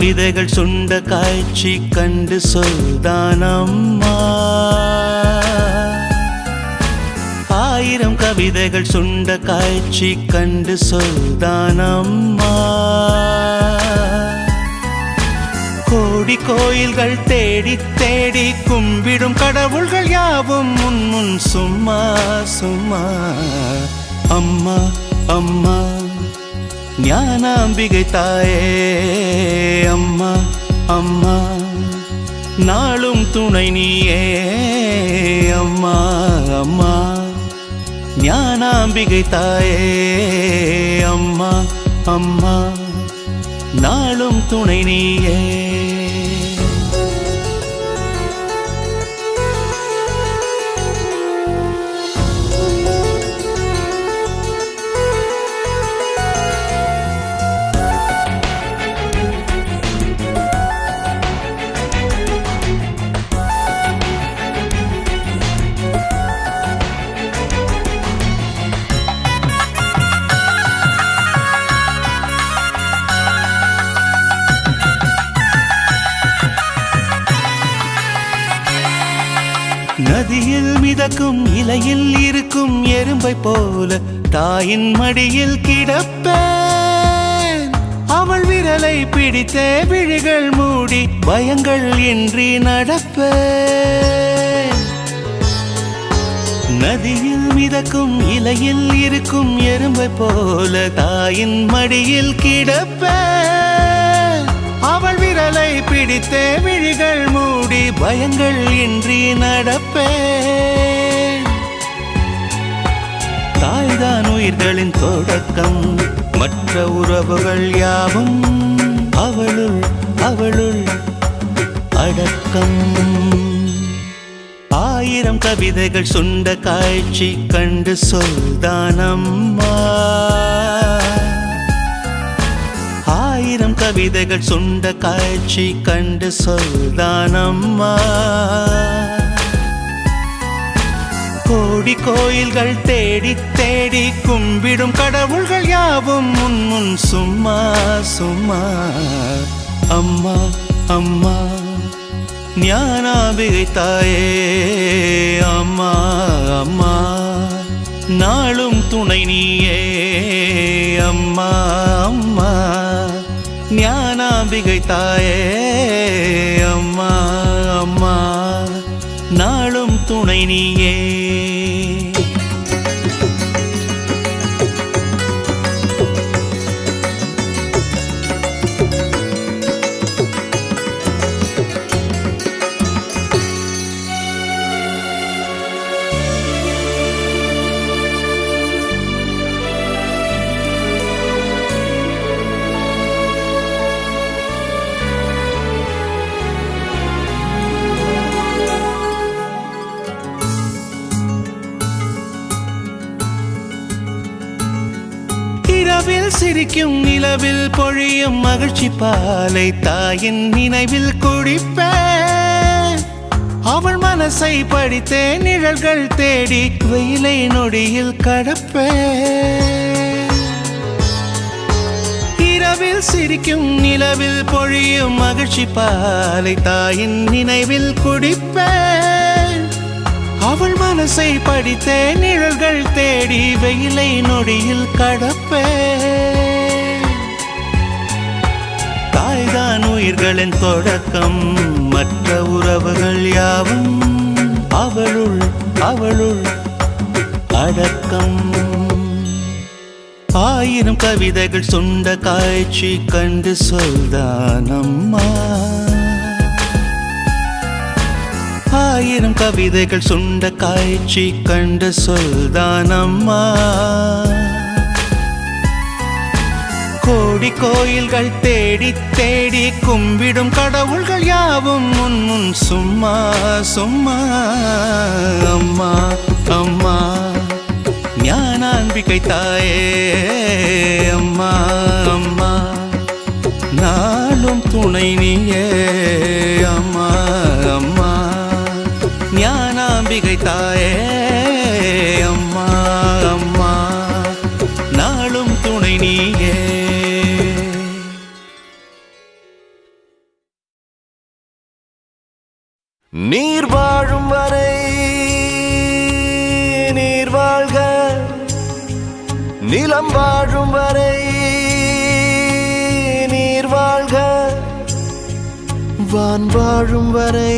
கவிதைகள் சுண்ட காட்சி கண்டு சொல்தான் அம்மா. ஆயிரம் கவிதைகள் சுண்ட காட்சி கண்டு சொல்தான் அம்மா. கோடி கோயில்கள் தேடி தேடி கும்பிடும் கடவுள்கள் யாவும் முன் முன் சும்மா சும்மா. அம்மா அம்மா ஞானாம்பிகை தாயே, அம்மா அம்மா நாளும் துணை நீயே. அம்மா அம்மா ஞானாம்பிகை தாயே, அம்மா அம்மா நாளும் துணை நீயே. நதியில் மிதக்கும் இலையில் இருக்கும் எறும்பை போல தாயின் மடியில் கிடப்பேன். அவள் விரலை பிடித்தே விழிகள் மூடி பயங்கள் இன்றி நடப்பேன். நதியில் மிதக்கும் இலையில் இருக்கும் எறும்பை போல தாயின் மடியில் கிடப்பேன். அவள் விரலை பிடித்தே விழிகள் மூடி பயங்கள் இன்றி நடப்பேன். தாய்தான் உயிர்களின் தொடக்கம், மற்ற உறவுகள் யாவும் அவளுள் அவளுள் அடக்கம். ஆயிரம் கவிதைகள் சுண்ட காட்சி கண்டு சொல்தான் அம்மா. ஆயிரம் கவிதைகள் சுண்ட காட்சி கண்டு சொல்தான் அம்மா. கோடி கோயில்கள் தேடி தேடி கும்பிடும் கடவுள்கள் யாவும் முன் முன் சும்மா சும்மா. அம்மா அம்மா ஞானாம்பிகை தாயே, அம்மா அம்மா நாளும் துணை நீயே. அம்மா அம்மா ஞானாம்பிகை தாயே, அம்மா அம்மா நாளும் துணை நீயே. இரவில் சிரிக்கும் நிலவில் பொழியும் மகிழ்ச்சி பாலை தாயின் நினைவில் குடிப்பேன். அவள் மனசை படித்தே நிழல்கள் தேடி வெயிலை நொடியில் கடப்பேன். இரவில் சிரிக்கும் நிலவில் பொழியும் மகிழ்ச்சி பாலை தாயின் நினைவில் குடிப்பேன். அவள் மனசை படித்தே நிழல்கள் தேடி வெயிலை நொடியில் கடப்பேன். தாய்தான் உயிர்களின் தொடக்கம், மற்ற உறவுகள் யாவும் அவளுள் அவளுள் அடக்கம். ஆயிரம் கவிதைகள் சுண்ட காட்சி கண்டு சொல்தான் அம்மா. ஆயிரம் கவிதைகள் சுண்ட காட்சி கண்டு சொல்தான் அம்மா. கோடி கோயில்கள் தேடி தேடி கும்பிடும் கடவுள்கள் யாவும் முன் முன் சும்மா சும்மா. அம்மா அம்மா ஞானாம்பிகை தாயே, அம்மா அம்மா நாளும் துணை நீயே. அம்மா அம்மா ஞானாம்பிகை தாயே, அம்மா அம்மா நாளும் துணை நீயே. நீர் வாழும் வரை நீர் வாழ்க, நிலம் வாழும் வரை நீர் வாழ்க, வான் வாழும் வரை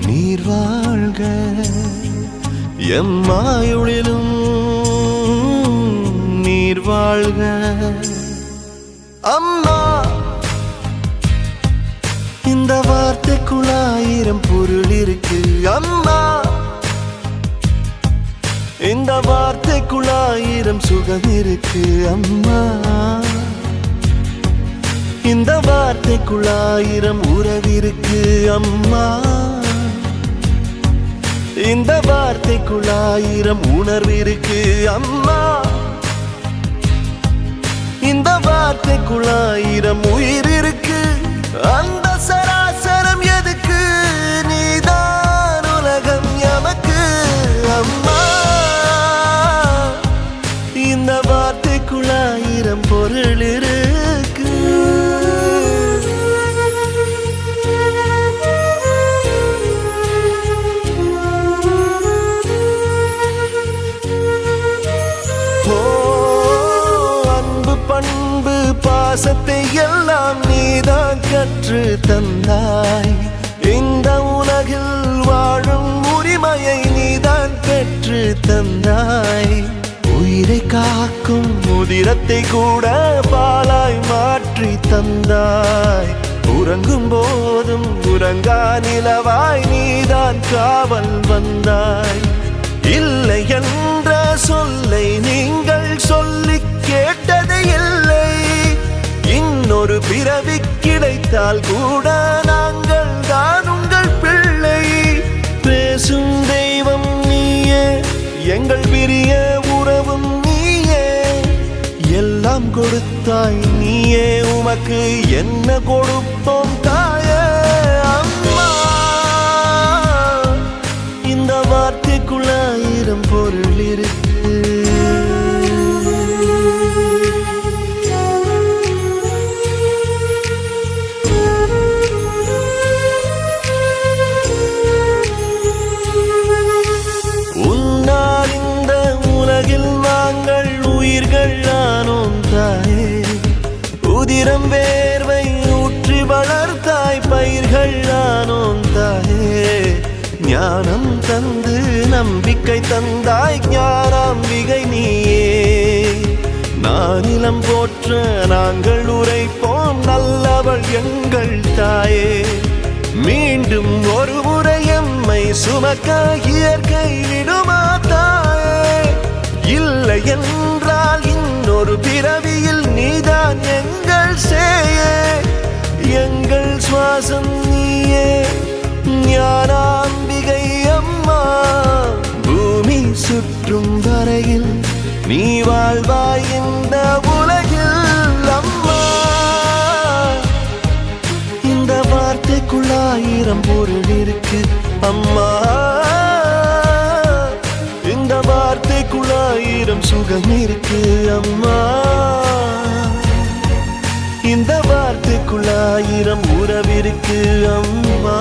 நீர் வாழ்க, எம்மாயுளிலும் நீர் வாழ்க. அம்மா, இந்த வார்த்தைக்குள் 1000 பொருள் இருக்கு. அம்மா, இந்த வார்த்தைக்குள் 1000 சுகம் இருக்கு. அம்மா, இந்த வார்த்தைக்குள் 1000 உறவிருக்கு. அம்மா, இந்த வார்த்தைக்குள் 1000 உணர்விருக்கு. அம்மா, இந்த வார்த்தைக்குள் 1000 உயிர் இருக்கு. அந்த சராசரம் எதுக்கு? நீதான் உலகம் எமக்கு. அம்மா, இந்த வார்த்தைக்குள் 1000 பொருள் இருக்கு. அன்பு பண்பு பாசத்தை எல்லாம் நீதான் கற்று தந்தாய். இந்த உலகில் வாழும் உரிமையை நீதான் பெற்று தந்தாய். உயிரை காக்கும் உதிரத்தை கூட பாலாய் மாற்றி தந்தாய். உறங்கும் போதும் உறங்கா நிலவாய் நீதான் காவல் வந்தாய். இல்லை என்ற சொல்லை நீங்கள் சொல்லி கேட்டது இல்லை. இன்னொரு பிறவி கிடைத்தால் கூட நாங்கள் தான் உங்கள் பிள்ளை. பேசும் தெய்வம் நீயே, எங்கள் பிரிய உறவும் நீயே. எல்லாம் கொடுத்தாய் நீயே, உமக்கு என்ன கொடுப்போம் தாயே. அம்மா, இந்த வார்த்தைக்குள் 1000 பொருள் இருக்கு. உன்னால் இந்த உலகில் நாங்கள் உயிர்கள் ஆனோம் தாயே. உதிரம் வேர்வை ஊற்றி வளர்த்தாய் பயிர்கள் ஆனோம் தாயே. ஞானம் தந்து நம்பிக்கை தந்தாய் ஞானாம்பிகை நீயே. நானிலம் போற்ற நாங்கள் உரைப்போம் நல்லவள் எங்கள் தாயே. மீண்டும் ஒரு முறை எம்மை சுமக்க இயற்கை விடுமா தாயே. இல்லை என்றால் இன்னொரு பிறவியில் நீதான் எங்கள் சேயே. எங்கள் சுவாசம் நீயே, ஞானாம்பிகை அம்மா. பூமி சுற்றும் வரையில் நீ வாழ்வாய் இந்த உலகில். அம்மா, இந்த வார்த்தைக்குள் 1000 பொருள் இருக்கு. அம்மா, இந்த வார்த்தைக்குள் 1000 சுகம் இருக்கு. அம்மா, இந்த வார்த்தைக்குள் 1000 உறவிருக்கு. அம்மா,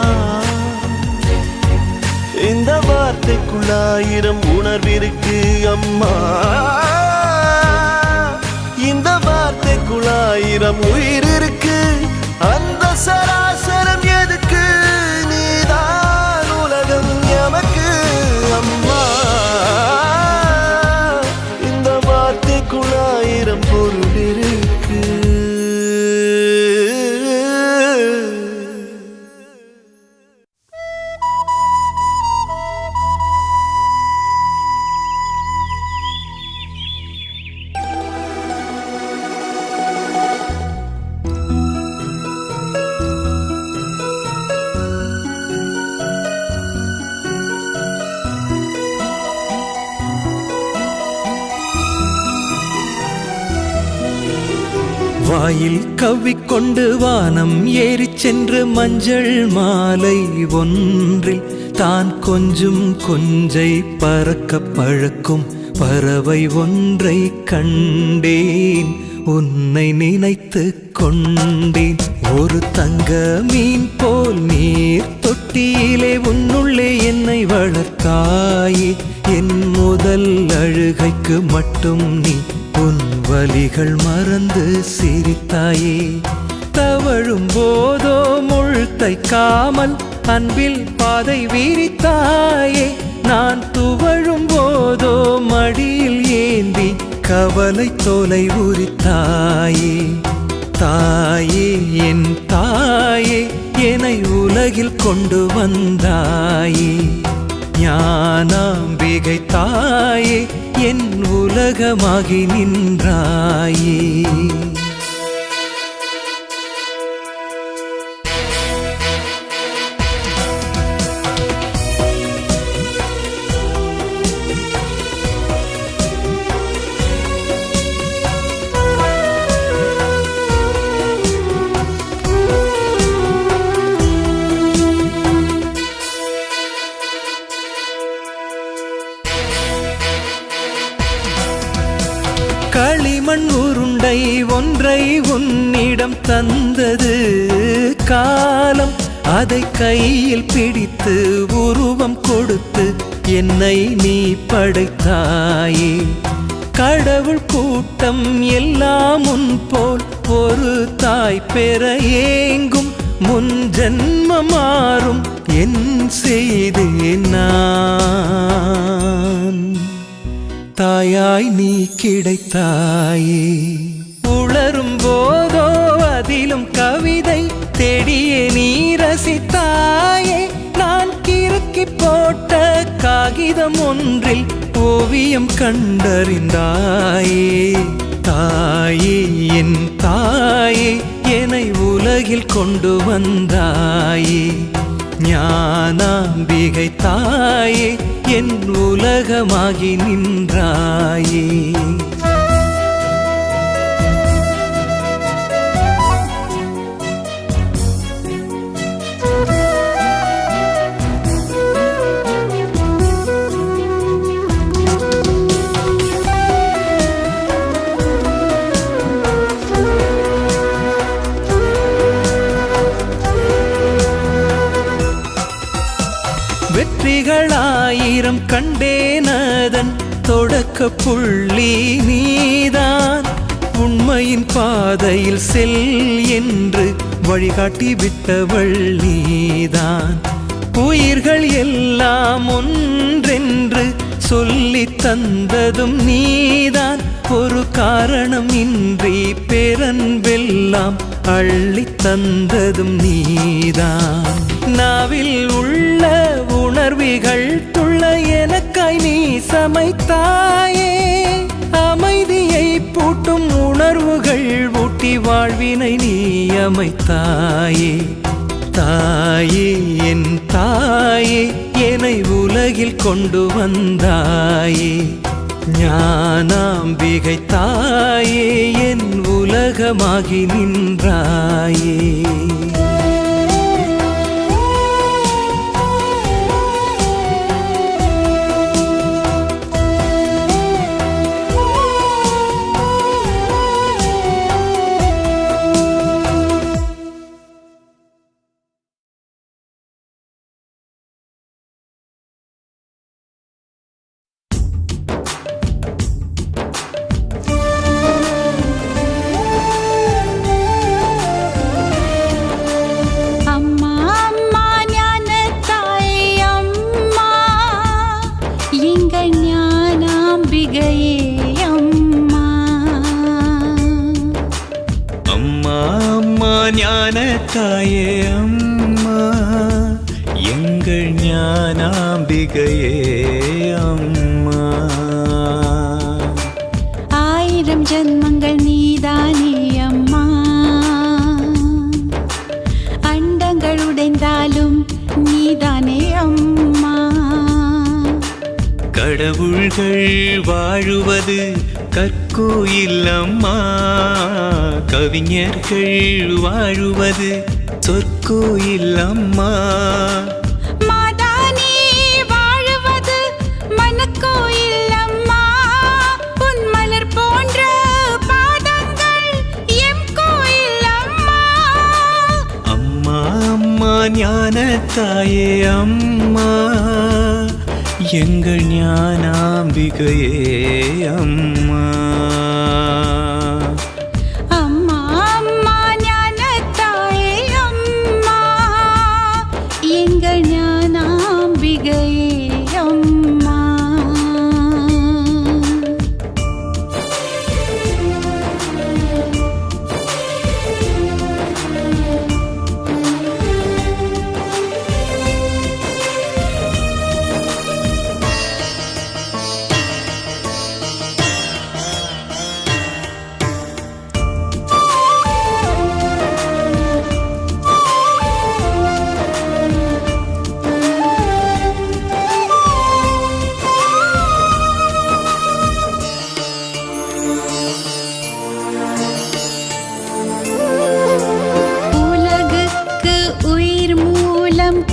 இந்த வார்த்தைக்குள் 1000 உணர்விருக்கு. அம்மா, இந்த வார்த்தைக்குள் 1000 உயிர் இருக்கு. அந்த சராசரம் எதுக்கு? நீதான் உலகம் எமக்கு. அம்மா, இந்த வார்த்தைக்குள் 1000 பொருள் இருக்கு. வாயில் கவ்விக்கொண்டு வானம் ஏறிச் சென்று மஞ்சள் மாலை ஒன்றில் தான் கொஞ்சும் கொஞ்சை பறக்க பழக்கும் பறவை ஒன்றை கண்டேன். உன்னை நினைத்து கொண்டேன். ஒரு தங்க மீன் போல் நீர் தொட்டியிலே உன்னுள்ளே என்னை வளர்த்தாயே. என் முதல் அழுகைக்கு மட்டும் நீ உன் வலிகள் மறந்து சிரித்தாயே. தவழும் போதோ முள் தைக்காமல் அன்பில் பாதை விரித்தாயே. நான் துவழும் போதோ மடியில் ஏந்தி கவலை தோலை உரித்தாயே. தாயே என் தாயே என்னை உலகில் கொண்டு வந்தாயே. ஞானாம்பிகை தாயே என் உலகமாகி நின்றாயே. களிமண் உருண்டை ஒன்றை உன்னிடம் தந்தது காலம். அதை கையில் பிடித்து உருவம் கொடுத்து என்னை நீ படைத்தாயே. கடவுள் கூட்டம் எல்லாம் உன் போல் ஒரு தாய் பெற ஏங்கும். முன் ஜன்மம் மாறும் என் செய்தேன் நான். தாயாய் நீ கிடைத்தாயே. உளரும் போதோ அதிலும் கவிதை தேடியே நீ ரசித்தாயே. நான் கிறுக்கி போட்ட காகிதம் ஒன்றில் ஓவியம் கண்டறிந்தாயே. தாயே என் தாயே என்னை உலகில் கொண்டு வந்தாயே. ஞானாம்பிகை தாயே என் உலகமாகி நின்றாயே. வெற்றிகளாயிரம் கண்டேனதன் தொடக்க புள்ளி நீதான். உண்மையின் பாதையில் செல் என்று வழிகாட்டி விட்டவள் நீதான். உயிர்கள் எல்லாம் ஒன்றென்று சொல்லி தந்ததும் நீதான். ஒரு காரணம் இன்றி பேரன்பெல்லாம் அள்ளி தந்ததும் நீதான். நாவில் உள்ள உணர்விகள் துள்ள எனக்காய் நீ சமைத்தாயே. அமைதியை பூட்டும் உணர்வுகள் ஊட்டி வாழ்வினை நீ அமைத்தாயே. தாயே என் தாயே என்னை உலகில் கொண்டு வந்தாயே. ஞானாம்பிகை தாயே என் உலகமாகி நின்றாயே. ஞானத்தாயே அம்மா எங்கள் ஞானாம்பிகையே அம்மா. ஆயிரம் ஜன்மங்கள் நீதானே அம்மா. அண்டங்கள் உடைந்தாலும் நீதானே அம்மா. கடவுள்கள் வாழுவது கற்கோயில் அம்மா. கவிஞர்கள் வாழுவது சொற்கோயில் அம்மா. மாதானே வாழுவது மனக்கோயில் அம்மா. உன் மலர் போன்ற பாதங்கள் தாயே அம்மா, எங்கள் ஞானாம்பிகையே அம்மா. அம்மா அம்மா ஞானத்தாயே அம்மா, எங்கள் ஞானாம்பிகையே அம்மா.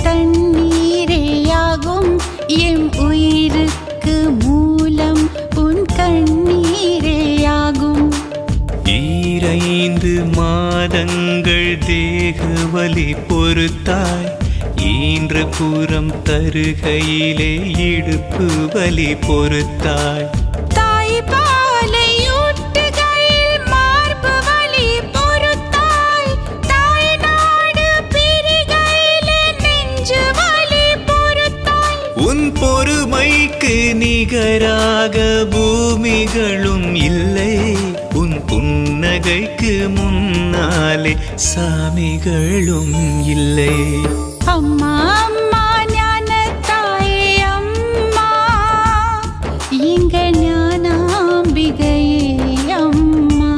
தண்ணீரேயாகும் எம் உயிருக்கு மூலம் உன் கண்ணீரேயாகும். 5 மாதங்கள் தேக வலி பொறுத்தாய், ஈன்ற புறம் தருகையிலே இடுப்பு வலி பொறுத்தாய். தாய் பாலை ஊட்டுகையில் மார்பு வலி பொறுத்தாய், தாய் நாடு பிரிகையிலே நெஞ்சு வலி பொறுத்தாய். உன் பொறுமைக்கு நிகராக பூமிகளும் இல்லை, உன் புன்னகைக்கு முன்னாலே சாமிகளும் இல்லை. அம்மா அம்மா ஞானத்தாயே அம்மா, எங்கள் ஞானாம்பிகையே அம்மா.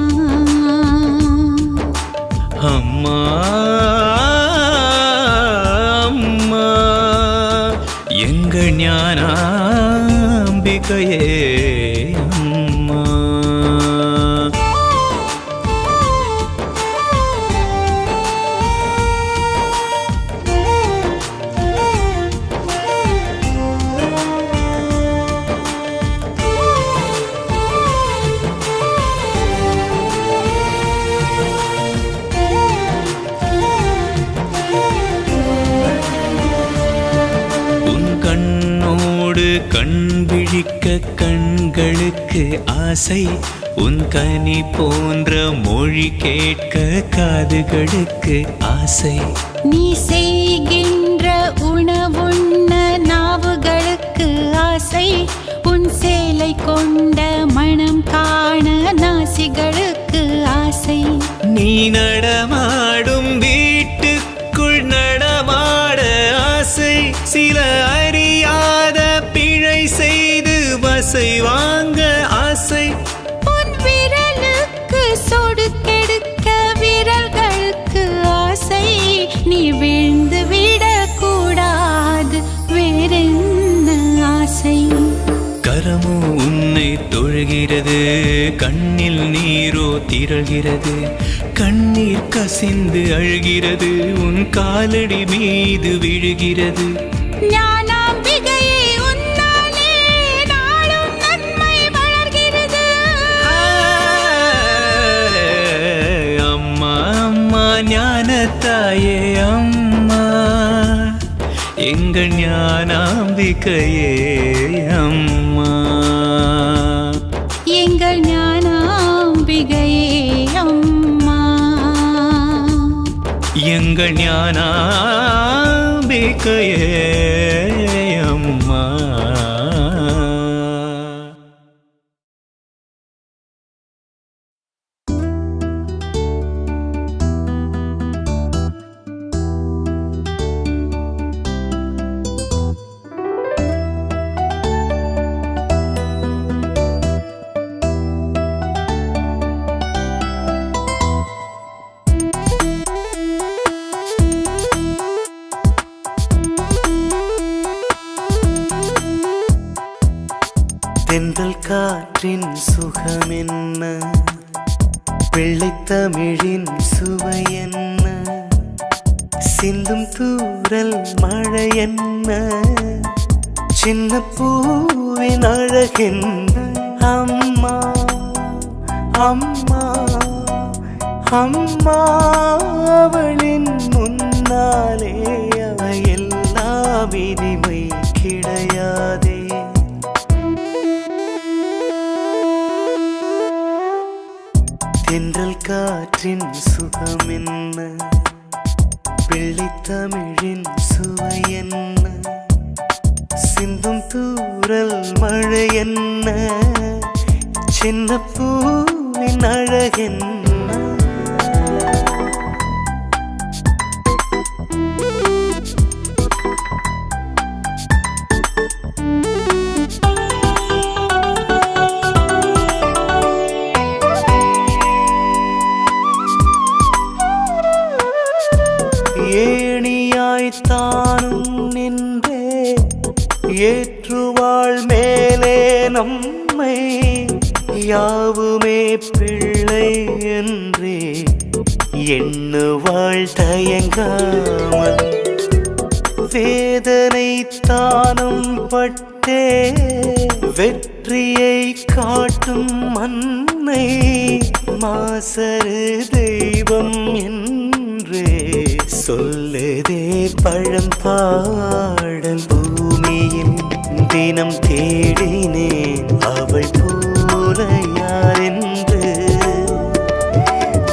அம்மா அம்மா, எங்கள் ஞானாம்பிகையே அம்மா. கண் விழிக்க கண்களுக்கு ஆசை, உன் கனி போன்ற மொழி கேட்க காதுகளுக்கு ஆசை. நீ செய்கின்ற உணவுண்ண நாவுகளுக்கு ஆசை, உன் சேலை கொண்ட மனம் காண நாசிகளுக்கு ஆசை. நீ நடமாடும் வீட்டுக்குள் நடமாட ஆசை, சில அறியாத பிழை செய்து வசை வாங்க ஆசை. உன் விரலுக்கு சொடுக்கெடுக்க விரல்களுக்கு ஆசை, நீ வீழ்ந்து விடக்கூடாது வேறென்ன ஆசை. கரமோ உன்னை தொழுகிறது, கண்ணில் நீரோ திரள்கிறது, கண்ணீர் கசிந்து அழுகிறது, உன் காலடி மீது விழுகிறது. ஞானாம்பிகையே உன்னாலே நாளும் நன்மை வளர்கிறது. அம்மா அம்மா ஞானத்தாயே அம்மா, எங்கள் ஞானாம்பிகையே அம்மா. எங்கள் ஞானாம்பிகையே அம்மா, எங்கள் ஞானாம்பிகையே அம்மா. தென்றல் காற்றின் சுகம் என்ன, பிள்ளைத்தமிழின் சுவை என்ன, சிந்தும் தூறல் மழை என்ன, சின்ன பூவின் அழகென்ன. அம்மா அம்மா அம்மா, அவளின் முன்னாலே அவையெல்லாம் காற்றின் சுகம் என்ன, பிள்ளை தமிழின் சுவை என்ன, சிந்தும் தூறல் மழை என்ன, சின்ன பூவின் அழகென்ன. ஏணியாய்த்தானும் நின்றே ஏற்றுவாள் மேலே நம்மை, யாவுமே பிள்ளை என்றே எண்ணுவாள் தயங்காமல். வேதனை தானும் பட்டே வெற்றியை காட்டும் மன்னை, மாசரு தெய்வம் என்றே சொல்லுதே பழம்பாடல். பூமியில் தினம் தேடினேன் அவள் போல யாரென்று,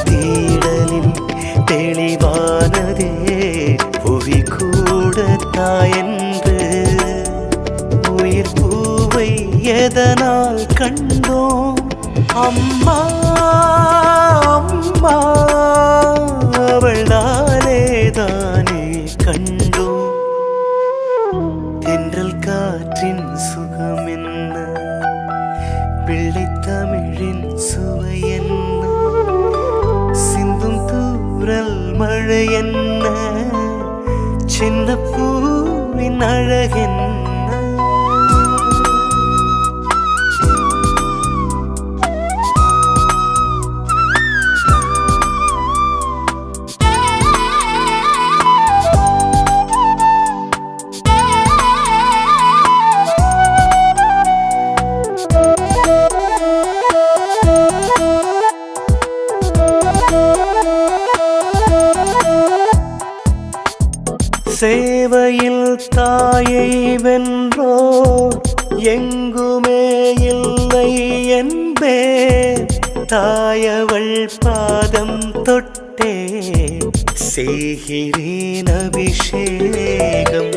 தேடலில் தெளிவானதே புவி கூட தாயென்று. உயிர் பூவை எதனால் கண்டோம் அம்மா அம்மா, அவளாலேதானே கண்டோம். தென்றல் காற்றின் சுகம் என்ன, பிள்ளை தமிழின் சுவை என்ன, சிந்தும் தூறல் மழை என்ன, சின்ன பூவின் அழகென்ன. சேவையில் தாயை வென்றோ எங்குமே இல்லை என்பே, தாயவள் பாதம் தொட்டே செய்கிறேன் அபிஷேகம்.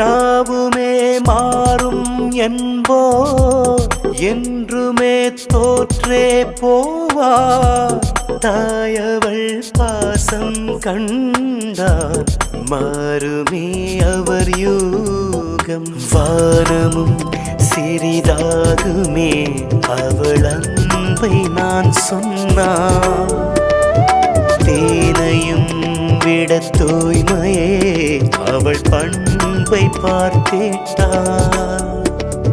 யாவுமே மாறும் என்போ என்றுமே தோற்றே போவா, தாயவள் பாசம் கண்டார் மாறுமே அவர் யூகம். வானமும் சிறிதாகுமே அவள் அன்பை நான் சொன்னான், தேனையும் விட தூய்மையே அவள் பண்பை பார்த்தேட்டாள்.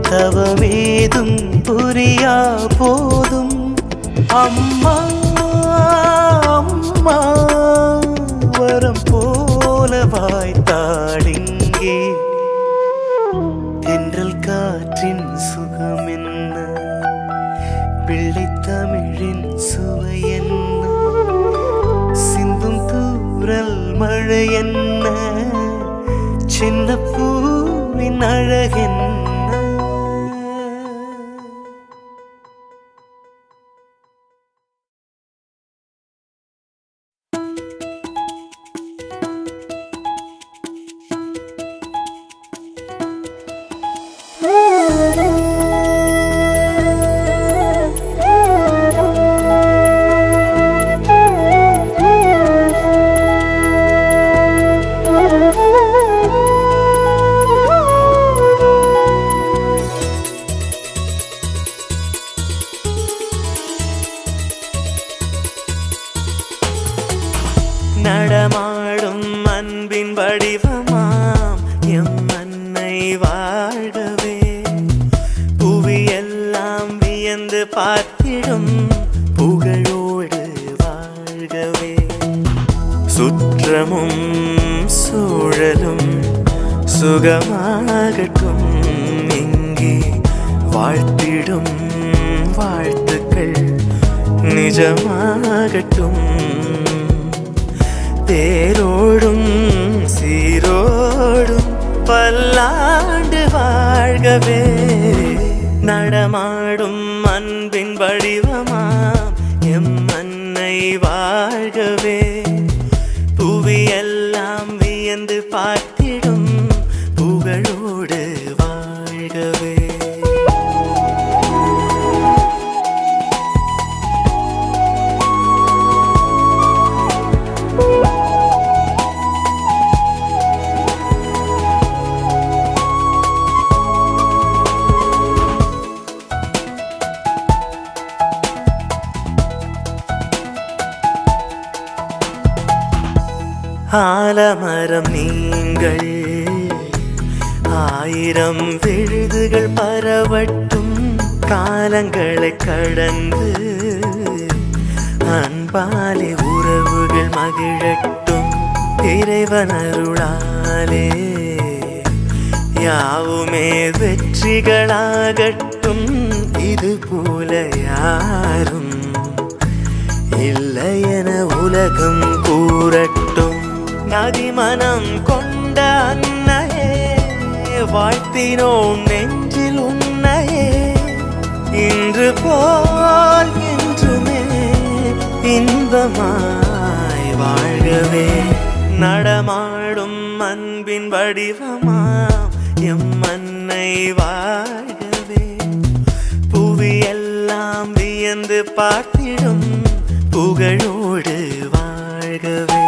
தவமேதும் புரியா போதும் அம்மா அம்மா, வரம் போல வாய்த்தாளிங்கே. தென்றல் காற்றின் சுகம் என்ன, பிள்ளை தமிழின் சுவை என்ன, சிந்தும் தூறல் மழை என்ன, சின்ன பூவின் அழகென்ன. நடமாடும் அன்பின் வடிவமாம் எம் அன்னை வாழ்கவே, புவியெல்லாம் வியந்து பார்த்திடும் புகழோடு வாழ்கவே. சுற்றமும் சூழலும் சுகமாகட்டும் இங்கே, வாழ்த்திடும் வாழ்த்துக்கள் நிஜமாகட்டும். தேரோடும் சீரோடும் பல்லாண்டு வாழ்கவே, நடமாடும் அன்பின் வடிவமாம் எம் அன்னை வாழ்கவே புவியெல்லாம் வியந்து பார்த்திடும் புகழோடு வாழ்கவே. ஆலமரம் நீங்கள் ஆயிரம் விழுதுகள் பரவட்டும் காலங்களை கடந்து அன்பாலே உறவுகள் மகிழட்டும் இறைவனருளாலே யாவுமே வெற்றிகளாகட்டும் இது போல யாரும் இல்லை என உலகம் கூறட்டும். நதிமனம் கொண்ட அன்னையே வாழ்த்தினோம் நெஞ்சில் உன்னையே இன்று போல் என்றுமே இன்பமாய் வாழ்கவே. நடமாடும் அன்பின் வடிவமாம் எம் அன்னை வாழ்கவே புவியெல்லாம் வியந்து பார்த்திடும் புகழோடு வாழ்கவே.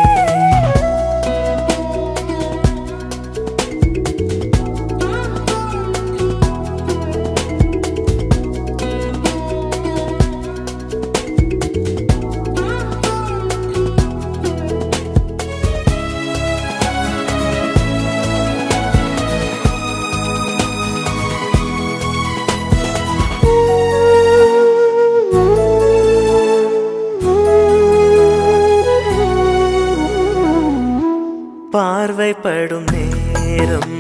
பார்வைப்படும் நேரம்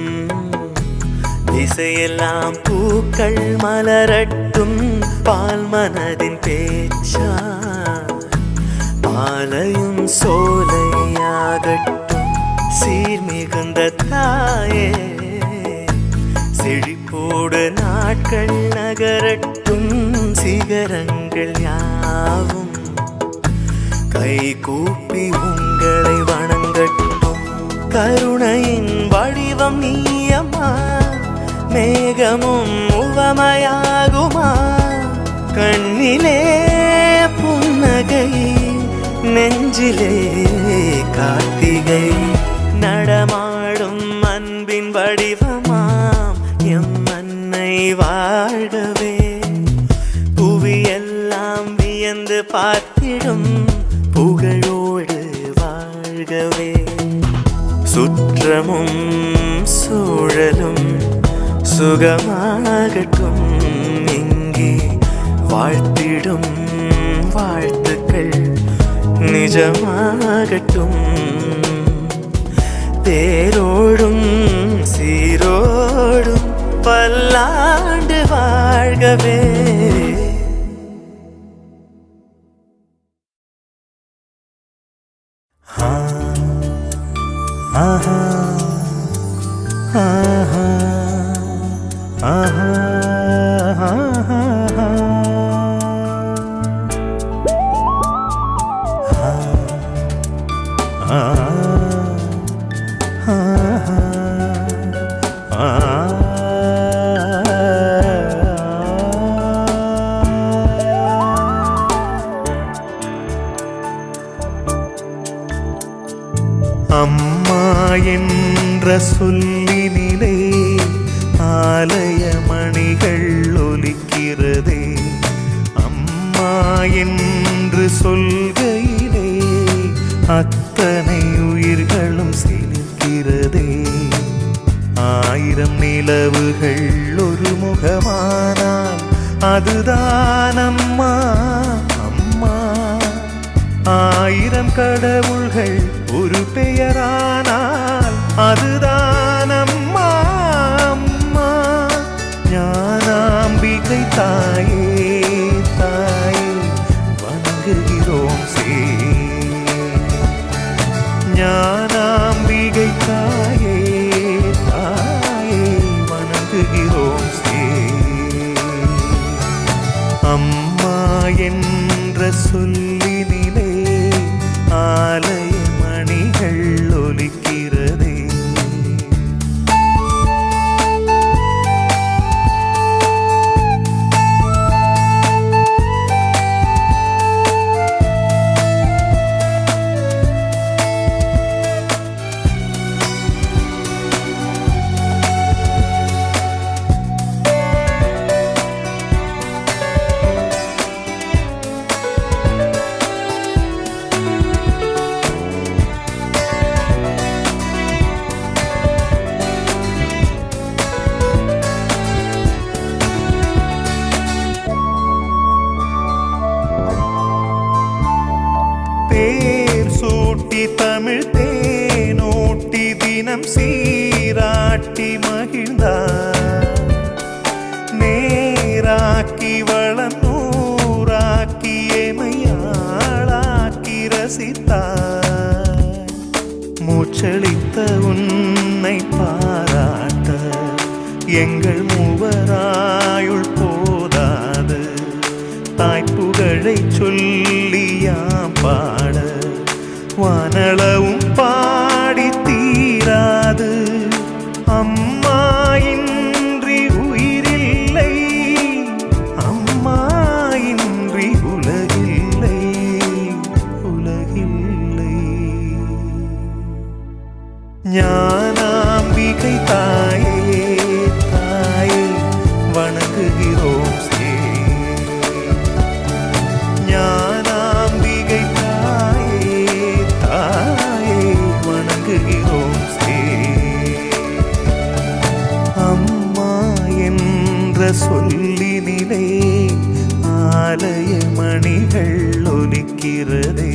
திசையெல்லாம் பூக்கள் மலரட்டும் பால் மனதின் பேச்சா பாலையும் சோலையாகட்டும். சீர்மிகுந்த தாயே செழிப்போடு நாட்கள் நகரட்டும் சிகரங்கள் யாவும் கை கூப்பி உங்களை வணங்கட்டும். கருணையின் வடிவம் நீயம்மா மேகமும் உவமையாகுமா கண்ணிலே புன்னகை நெஞ்சிலே கார்த்திகை. நடமாடும் அன்பின் வடிவமாம் எம் அன்னை வாழ்கவே புவியெல்லாம் வியந்து பார்த்திடும் புகழோடு வாழ்கவே. சுற்றமும் சூழலும் சுகமாகட்டும் இங்கே வாழ்த்திடும் வாழ்த்துக்கள் நிஜமாகட்டும். தேரோடும் சீரோடும் பல்லாண்டு வாழ்கவே. ஆஹா ஆஹா ஆஹா அம்மா என்ற சொல்லினிலே ஆலய மணிகள் ஒலிக்கிறதே. அம்மா என்று சொல்கையிலே அத்தனை உயிர்களும் சிலிர்க்கிறதே. ஆயிரம் நிலவுகள் ஒரு முகமானால் அதுதான் அம்மா அம்மா. ஆயிரம் கடவுள்கள் ஒரு பெயரானால் அதுதான் அம்மா அம்மா. ஞானாம்பிகை தாயே தாயே வணங்குகிறோம் சே. ஞானாம்பிகை தாயே தாயே வணங்குகிறோம் சே. அம்மா என்ற சொல்லினிலே ஆலய மணிகள் ஒலிக்கிறதே. பேர் சூட்டி தமிழ் தேனோட்டி தினம் சீராட்டி மகிழ்ந்தார். நேராக்கி வளம் நூறாக்கி எமையாளாக்கி ரசித்தார். மூச்சளித்த உன்னை பாராட்ட எங்கள் மூவராயுள் போதாது. தாய்ப்புகழை சொல்லியாம் பாட வானளவும் பாடி தீராது. அம்மா இன்றி உயிரில்லை, அம்மா இன்றி உலகில்லை, உலகில்லை. ஞானாம்பிகை தாயே தாயே வணங்குகிறோம். ஞானாம்பிகை தாயே தாயே வணங்குகிறோம். அம்மா என்ற சொல்லினிலே ஆலய மணிகள் ஒலிக்கிறதே.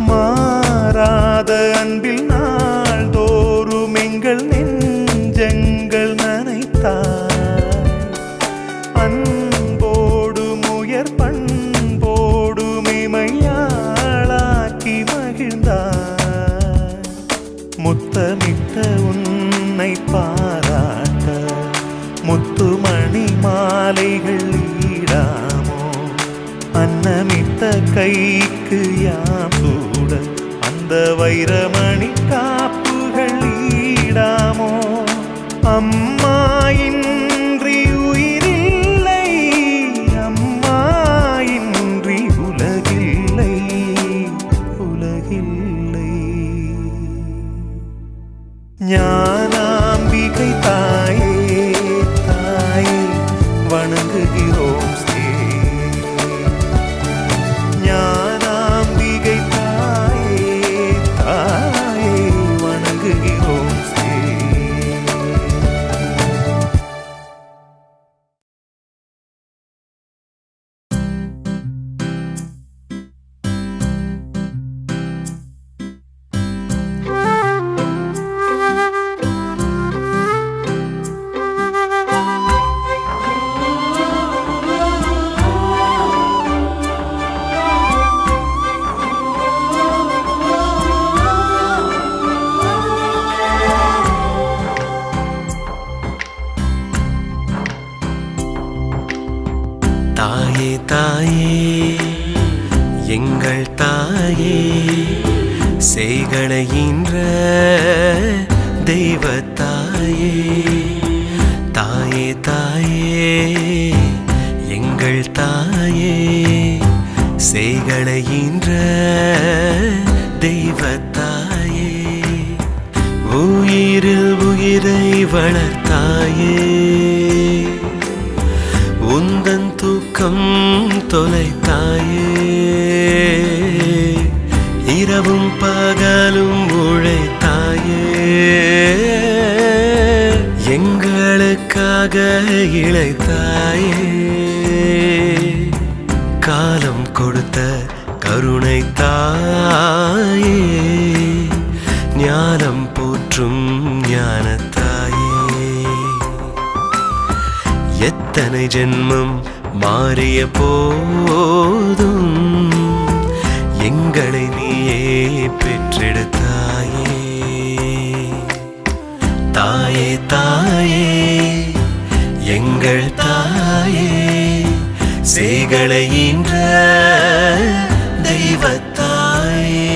மாறாத அன்பில் நாள்தோறும் எங்கள் நெஞ்சங்கள் நனைத்தார். அன்போடும் உயர் பண்போடும் இமையாளாக்கி மகிழ்ந்தார். முத்தமிட்ட உன்னை பாராட்ட முத்துமணி மாலைகள் ஈடாமோ. அன்னமிட்ட கைக்கு யாம் சூட அந்த வைரமணி காப்புகள் ஈடாமோ. அம்மா இன்றி உயிரில்லை, அம்மா இன்றி உலகில்லை, உலகில்லை. ஞானாம்பிகை தாயே தாயே வணங்குகிறோம். ஞானாம்பிகை தாயே தாயே வணங்குகிறோம். தாயே தாயே எங்கள் தாயே செய்களையின்ற தெய்வ தாயே. தாயே தாயே எங்கள் தாயே செய்களையின்ற தெய்வ தாயே. உயிரில் உயிரை வளர்த்தாயே, உந்தன் தூக்கம் தொலைத்தாயே. இரவும் பகலும் உழைத்தாயே, எங்களுக்காக இழைத்தாயே. காலம் கொடுத்த கருணை தாயே, ஞானம் போற்றும் ஞானத்தாயே. எத்தனை ஜென்மம் மாறிய போதும் எங்களை நீயே பெற்றெடுத்தாயே. தாயே தாயே எங்கள் தாயே, சேகளை ஈன்ற தெய்வத்தாயே.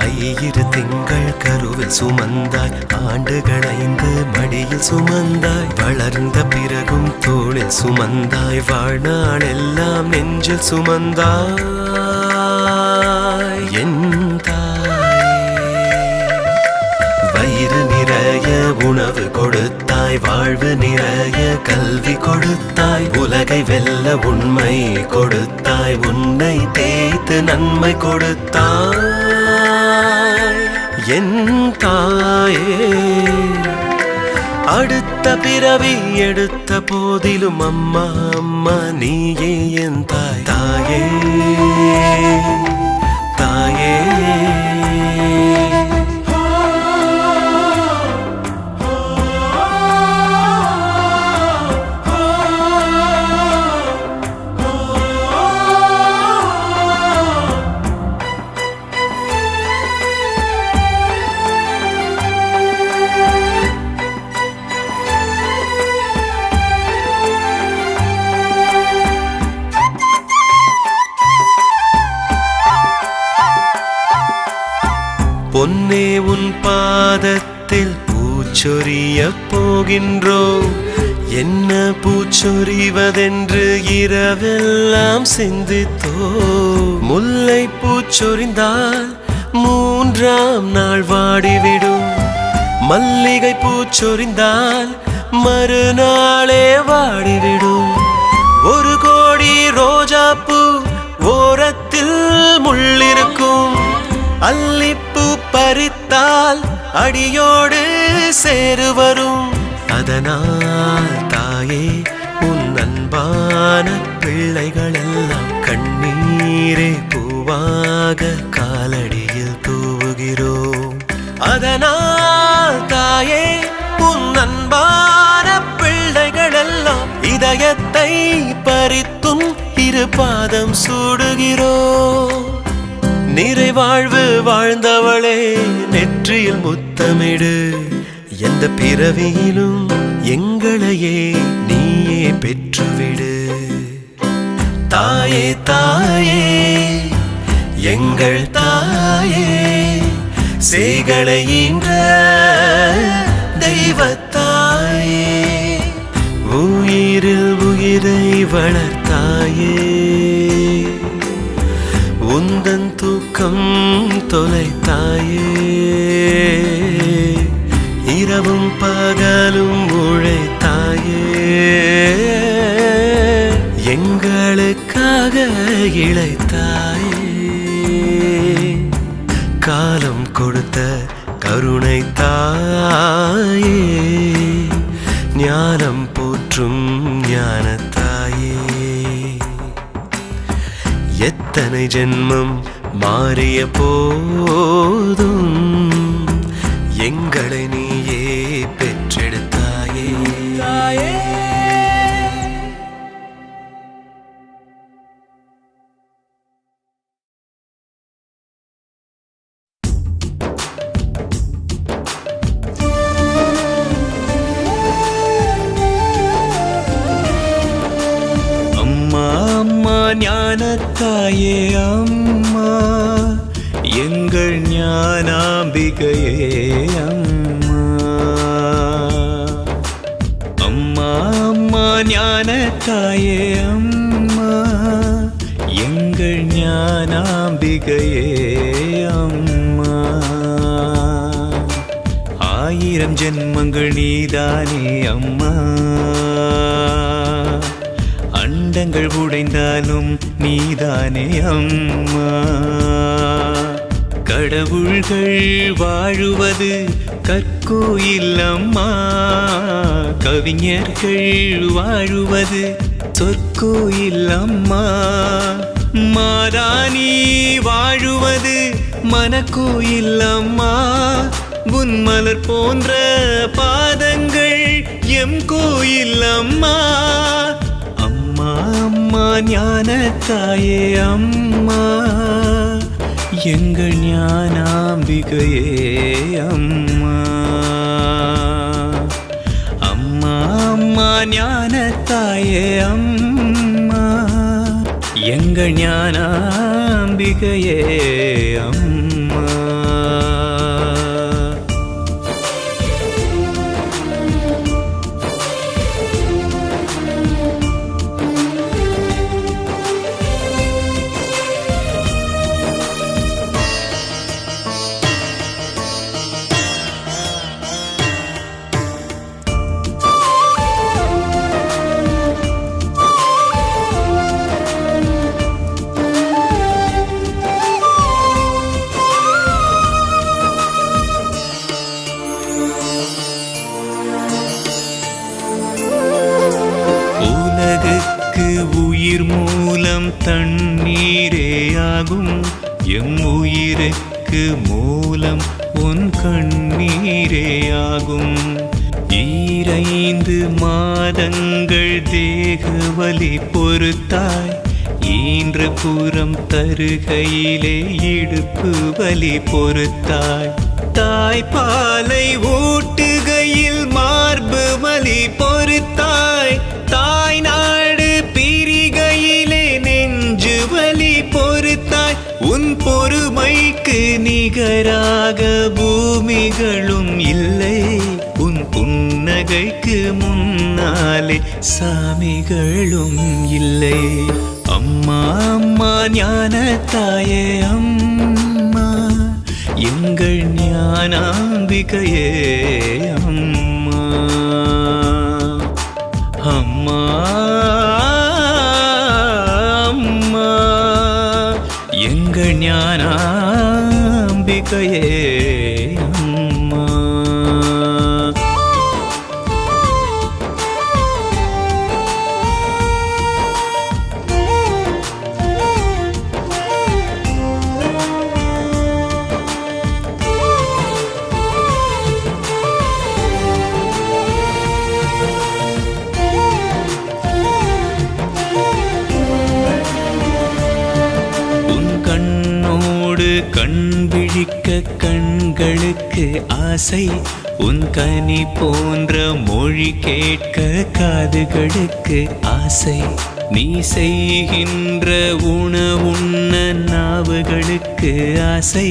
ஐயிரு திங்கள் கருவில் சுமந்தாய், ஆண்டுகள் 5 மடியில் சுமந்தாய், வளர்ந்த பிறகும் தோளில் சுமந்தாய், வாழ்நாள் எல்லாம் நெஞ்சில் சுமந்தாய். என் தாயே, வயிறு நிறைய உணவு கொடுத்தாய், வாழ்வு நிறைய கல்வி கொடுத்தாய், உலகை வெல்ல உண்மை கொடுத்தாய், உன்னை தேய்த்து நன்மை கொடுத்தாய். என் தாயே, அடுத்த பிறவி எடுத்த போதிலும் அம்மா அம்மா நீயே என் தாய். தாயே தாயே பொன்னே உன் பாதத்தில் பூச்சொரிய போகின்றோம், என்ன பூச்சொரிவதென்று இரவெல்லாம் சிந்தித்தோ. முல்லை பூச்சொரிந்தால் 3ஆம் நாள் வாடிவிடும், மல்லிகை பூச்சொரிந்தால் மறுநாளே வாடிவிடும். 1 கோடி ரோஜாப்பூ ஓரத்தில் முள்ளிருக்கும், அல்லிப்பூ பறித்தால் அடியோடு சேரு வரும். அதனால் தாயே, உன் அன்பான பிள்ளைகளெல்லாம் கண்ணீரே பூவாக காலடியில் தூவுகிறோம். அதனால் தாயே, உன் அன்பான பிள்ளைகளெல்லாம் இதயத்தை பறித்தும் 2 பாதம் சூடுகிறோம். நிறைவாழ்வு வாழ்ந்தவளே, நெற்றியில் முத்தமிடு, எந்த பிறவியிலும் எங்களையே நீயே பெற்றுவிடு. தாயே தாயே எங்கள் தாயே, சேகளை ஈன்ற தெய்வத்தாயே, உயிரில் உயிரை வளர்த்தாயே, உந்தன் தூக்கம் தொலைத்தாயே, இரவும் பகலும் உழைத்தாயே, எங்களுக்காக இளைத்தாயே. காலம் கொடுத்த கருணை தாயே, ஞானம் போற்றும் ஞானத்தாயே. எத்தனை ஜென்மம் மாறிய போதும் எங்களை நீயே பெற்றெடுத்தாயே. தாயே ஞானத்தாயே அம்மா, எங்கள் ஞானாம்பிகையே அம்மா. அம்மா அம்மா ஞானத்தாயே அம்மா, எங்கள் ஞானாம்பிகையே அம்மா. 1000 ஜென்மங்கள் நீதானே அம்மா, அண்டங்கள் உடைந்தாலும் நீதானே அம்மா. கடவுள்கள் வாழுவது கற்கோயில் அம்மா, கவிஞர்கள் வாழுவது சொற்கோயில் அம்மா, மாதானி வாழுவது மனக்கோயில் அம்மா, உன் மலர் போன்ற பாதங்கள் எம் கோயில் அம்மா. அம்மா அம்மா ஞானத்தாயே அம்மா, எங்கள் ஞானாம்பிகையே அம்மா. அம்மா அம்மா ஞானத்தாயே அம்மா, எங்கள் ஞானாம்பிகையே அம்மா. உயிர் மூலம் தண்ணீரே ஆகும், எம் உயிருக்கு மூலம் உன் கண்ணீரே ஆகும். 2 மாதங்கள் தேக வலி பொறுத்தாய், ஈன்ற புறம் தருகையிலே இடுப்பு வலி பொறுத்தாய். தாய்ப்பாலை ஊட்டுகையில் மார்பு வலி பொறுத்தாய், தாய் நாடு பிரிகையிலே நெஞ்சு வலி பொறுத்தாய். உன் பொறுமைக்கு நிகராக பூமிகளும் இல்லை, உன் புன்னகைக்கு முன்னாலே சாமிகளும் இல்லை. அம்மா அம்மா ஞானத்தாயே அம்மா, எங்கள் ஞானாம்பிகையே அம்மா. அம்மா அம்மா, எங்கள் ஞானாம்பிகையே அம்மா. கண் விழிக்க கண்களுக்கு ஆசை, உன் கனி போன்ற மொழி கேட்க காதுகளுக்கு ஆசை. நீ செய்கின்ற உணவுண்ண நாவுகளுக்கு ஆசை,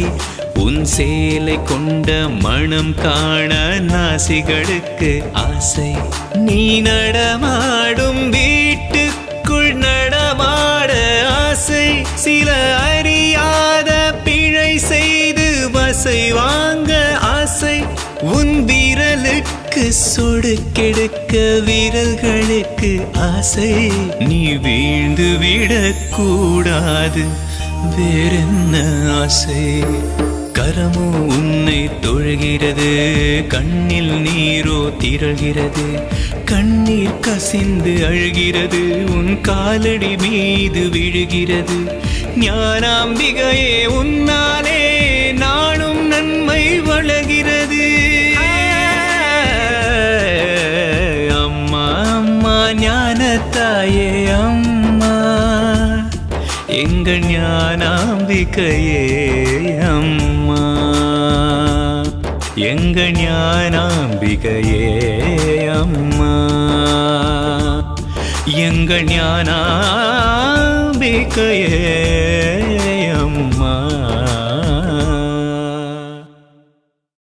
உன் சேலை கொண்ட மனம் காண நாசிகளுக்கு ஆசை. நீ நடமாடும் வீட்டுக்குள் நடமாட ஆசை, சில அறியாத பிழை செய்து வசை வாங்க ஆசை. உன் விரலுக்கு சொடுக்கெடுக்க விரல்களுக்கு ஆசை. நீ வீழ்ந்து விடக்கூடாது வேறென்ன ஆசை. கரமோ உன்னை தொழுகிறது, கண்ணில் நீரோ திரள்கிறது, கண்ணீர் கசிந்து அழுகிறது, உன் காலடி மீது விழுகிறது. ஞானாம்பிகையே உன்னாலே நானும் நன்மை வளர்கிறது. அம்மா அம்மா ஞானத்தாயே அம்மா, எங்கள் ஞானாம்பிகையே அம்மா, எங்கள் ஞானாம்பிகையே அம்மா, எங்கள் ஞானாம்பிகையே